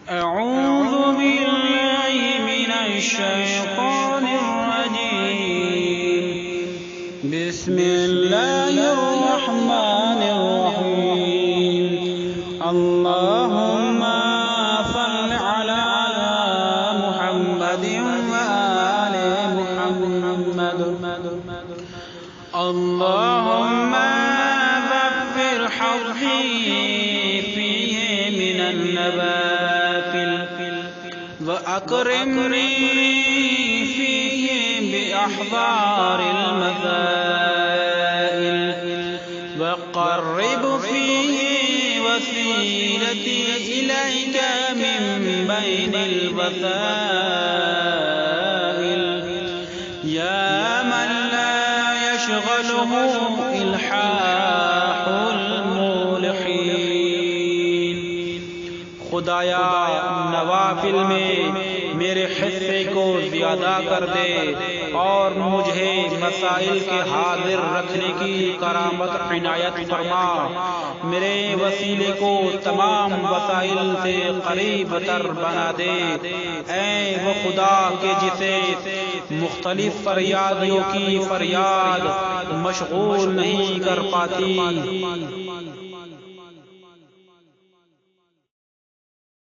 अऊज़ु बिल्लाहि मिनश शैतानिर रजीम। बिस्मिल्लाहिर रहमानिर रहीम। अल्लाहुम्मा सल्लि अला मुहम्मदिन व आलि मुहम्मद। अल्लाहुम्मा वफ़्फ़िर हज़्ज़ी फ़ीहि मिनन नवाफ़िल व अकरिमनी फ़ीहि बिअहज़ारिल मज़ाइल व क़र्रिब फ़ीहि वसीलती इलैका मिन बैनिल वसाइल या मन ला यशग़लुहु इल्हाहुल मूलहीन। खुदाया नवाफिल में मेरे हिस्से को ज़्यादा कर दे और मुझे मसाइल के हाजिर रखने की करामत इनायत फरमा। मेरे वसीले को तमाम वसाइल से करीब तर बना दे। ऐ वो खुदा के जिसे मुख्तलिफ फरियादियों की फरियाद मशगूल नहीं कर पाती।